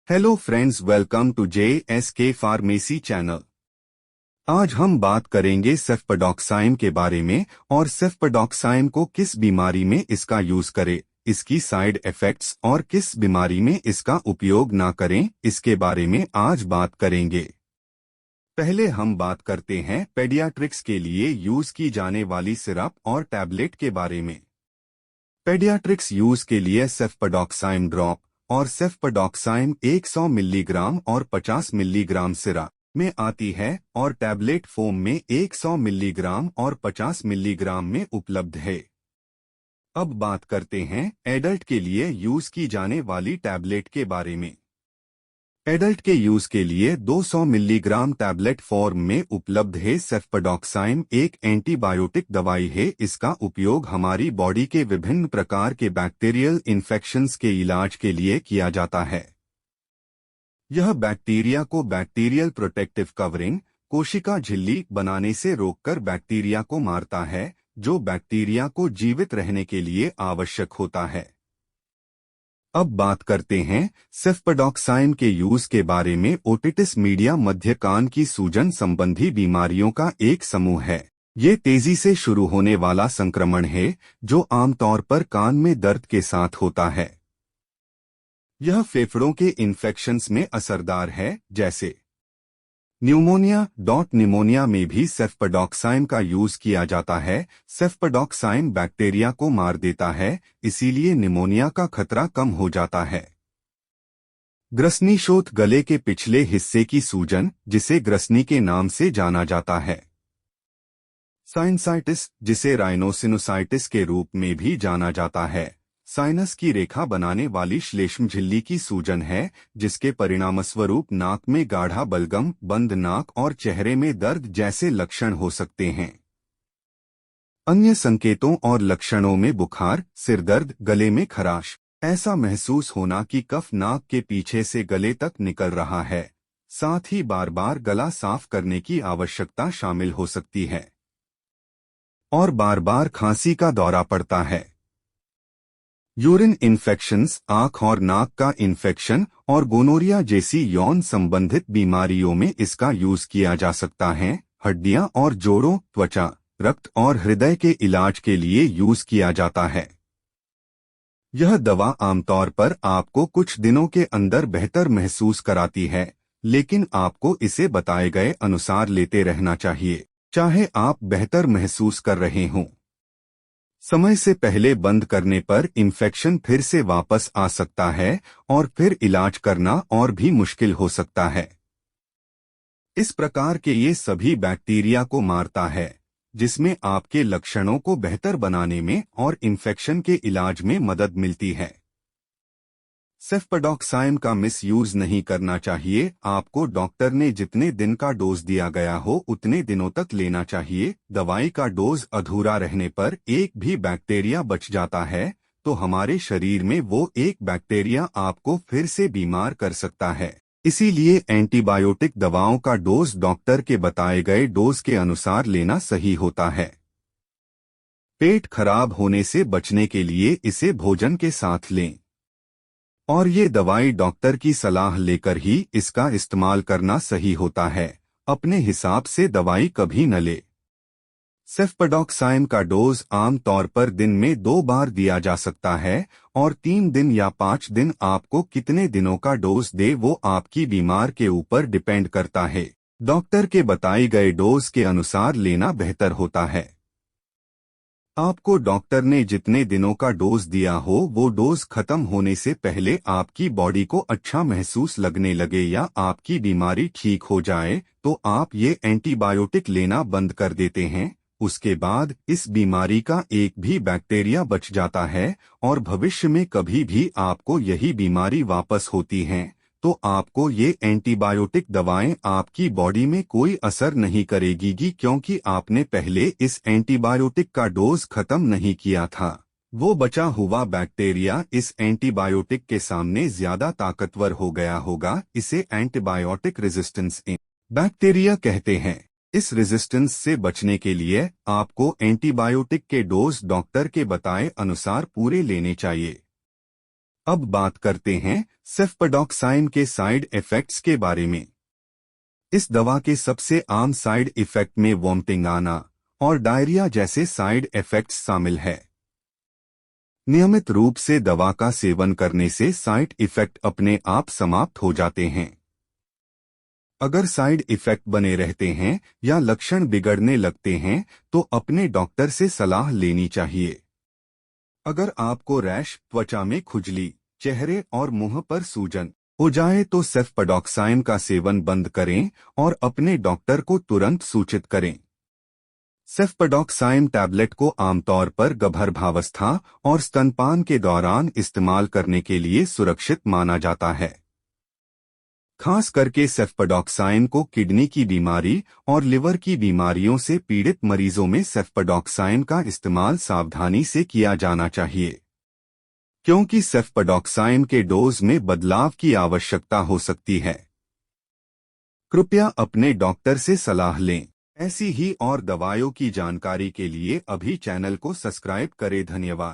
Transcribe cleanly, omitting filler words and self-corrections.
Hello friends, welcome to JSK pharmacy channel. आज हम बात करेंगे सेफ्पडॉक्साइम के बारे में और सेफ्पडॉक्साइम को किस बीमारी में इसका यूज करें, इसकी साइड इफेक्ट्स और किस बीमारी में इसका उपयोग ना करें, इसके बारे में आज बात करेंगे। पहले हम बात करते हैं पेडियाट्रिक्स के लिए यूज की जाने वाली सिरप और टैबलेट के बारे में। पेडियाट्रिक्स यूज के लिए सेफ्पडॉक्साइम ड्रॉप और सेफ्पडॉक्साइम 100 मिलीग्राम और 50 मिलीग्राम सिरप में आती है और टैबलेट फॉर्म में 100 मिलीग्राम और 50 मिलीग्राम में उपलब्ध है। अब बात करते हैं एडल्ट के लिए यूज की जाने वाली टैबलेट के बारे में। एडल्ट के यूज के लिए 200 मिलीग्राम टैबलेट फॉर्म में उपलब्ध है। सेफ्पडॉक्साइम एक एंटीबायोटिक दवाई है। इसका उपयोग हमारी बॉडी के विभिन्न प्रकार के बैक्टीरियल इन्फेक्शंस के इलाज के लिए किया जाता है। यह बैक्टीरिया को बैक्टीरियल प्रोटेक्टिव कवरिंग कोशिका झिल्ली बनाने से रोककर बैक्टीरिया को मारता है, जो बैक्टीरिया को जीवित रहने के लिए आवश्यक होता है। अब बात करते हैं सेफ्पडॉक्साइम के यूज के बारे में। ओटिटिस मीडिया मध्य कान की सूजन संबंधी बीमारियों का एक समूह है। ये तेजी से शुरू होने वाला संक्रमण है जो आमतौर पर कान में दर्द के साथ होता है। यह फेफड़ों के इन्फेक्शंस में असरदार है, जैसे निमोनिया में भी सेफ्पडॉक्साइम का यूज किया जाता है। सेफ्पडॉक्साइम बैक्टीरिया को मार देता है, इसीलिए निमोनिया का खतरा कम हो जाता है। ग्रसनीशोथ गले के पिछले हिस्से की सूजन, जिसे ग्रसनी के नाम से जाना जाता है। साइनसाइटिस, जिसे राइनोसिनुसाइटिस के रूप में भी जाना जाता है, साइनस की रेखा बनाने वाली श्लेष्म झिल्ली की सूजन है, जिसके परिणामस्वरूप नाक में गाढ़ा बलगम, बंद नाक और चेहरे में दर्द जैसे लक्षण हो सकते हैं। अन्य संकेतों और लक्षणों में बुखार, सिरदर्द, गले में खराश, ऐसा महसूस होना कि कफ नाक के पीछे से गले तक निकल रहा है, साथ ही बार बार गला साफ करने की आवश्यकता शामिल हो सकती है और बार बार खांसी का दौरा पड़ता है। यूरिन इन्फेक्शंस, आंख और नाक का इन्फेक्शन और गोनोरिया जैसी यौन संबंधित बीमारियों में इसका यूज किया जा सकता है। हड्डियां और जोड़ों, त्वचा, रक्त और हृदय के इलाज के लिए यूज किया जाता है। यह दवा आमतौर पर आपको कुछ दिनों के अंदर बेहतर महसूस कराती है, लेकिन आपको इसे बताए गए अनुसार लेते रहना चाहिए, चाहे आप बेहतर महसूस कर रहे हों। समय से पहले बंद करने पर इन्फेक्शन फिर से वापस आ सकता है और फिर इलाज करना और भी मुश्किल हो सकता है। इस प्रकार के ये सभी बैक्टीरिया को मारता है, जिसमें आपके लक्षणों को बेहतर बनाने में और इन्फेक्शन के इलाज में मदद मिलती है। सेफ्पडॉक्साइम का मिसयूज नहीं करना चाहिए। आपको डॉक्टर ने जितने दिन का डोज दिया गया हो उतने दिनों तक लेना चाहिए। दवाई का डोज अधूरा रहने पर एक भी बैक्टीरिया बच जाता है तो हमारे शरीर में वो एक बैक्टीरिया आपको फिर से बीमार कर सकता है। इसीलिए एंटीबायोटिक दवाओं का डोज डॉक्टर के बताए गए डोज के अनुसार लेना सही होता है। पेट खराब होने से बचने के लिए इसे भोजन के साथ लें और ये दवाई डॉक्टर की सलाह लेकर ही इसका इस्तेमाल करना सही होता है। अपने हिसाब से दवाई कभी न ले। सेफ्पडॉक्साइम का डोज आम तौर पर दिन में 2 बार दिया जा सकता है और 3 दिन या 5 दिन आपको कितने दिनों का डोज दे वो आपकी बीमार के ऊपर डिपेंड करता है। डॉक्टर के बताए गए डोज के अनुसार लेना बेहतर होता है। आपको डॉक्टर ने जितने दिनों का डोज दिया हो वो डोज खत्म होने से पहले आपकी बॉडी को अच्छा महसूस लगने लगे या आपकी बीमारी ठीक हो जाए तो आप ये एंटीबायोटिक लेना बंद कर देते हैं। उसके बाद इस बीमारी का एक भी बैक्टीरिया बच जाता है और भविष्य में कभी भी आपको यही बीमारी वापस होती है तो आपको ये एंटीबायोटिक दवाएं आपकी बॉडी में कोई असर नहीं करेगी, क्योंकि आपने पहले इस एंटीबायोटिक का डोज खत्म नहीं किया था। वो बचा हुआ बैक्टीरिया इस एंटीबायोटिक के सामने ज्यादा ताकतवर हो गया होगा। इसे एंटीबायोटिक रेजिस्टेंस बैक्टीरिया कहते हैं। इस रेजिस्टेंस से बचने के लिए आपको एंटीबायोटिक के डोज डॉक्टर के बताए अनुसार पूरे लेने चाहिए। अब बात करते हैं सेफ्पडॉक्साइन के साइड इफेक्ट्स के बारे में। इस दवा के सबसे आम साइड इफेक्ट में वॉमिटिंग आना और डायरिया जैसे साइड इफेक्ट्स शामिल है। नियमित रूप से दवा का सेवन करने से साइड इफेक्ट अपने आप समाप्त हो जाते हैं। अगर साइड इफेक्ट बने रहते हैं या लक्षण बिगड़ने लगते हैं तो अपने डॉक्टर से सलाह लेनी चाहिए। अगर आपको रैश, त्वचा में खुजली, चेहरे और मुंह पर सूजन हो जाए तो सेफ्पडॉक्साइन का सेवन बंद करें और अपने डॉक्टर को तुरंत सूचित करें। सेफ्पडॉक्साइन टैबलेट को आमतौर पर गर्भावस्था और स्तनपान के दौरान इस्तेमाल करने के लिए सुरक्षित माना जाता है। खास करके सेफ्पडॉक्साइन को किडनी की बीमारी और लिवर की बीमारियों से पीड़ित मरीजों में सेफ्पडॉक्साइन का इस्तेमाल सावधानी से किया जाना चाहिए, क्योंकि सेफ्पडॉक्साइन के डोज में बदलाव की आवश्यकता हो सकती है। कृपया अपने डॉक्टर से सलाह लें। ऐसी ही और दवाओं की जानकारी के लिए अभी चैनल को सब्सक्राइब करें। धन्यवाद।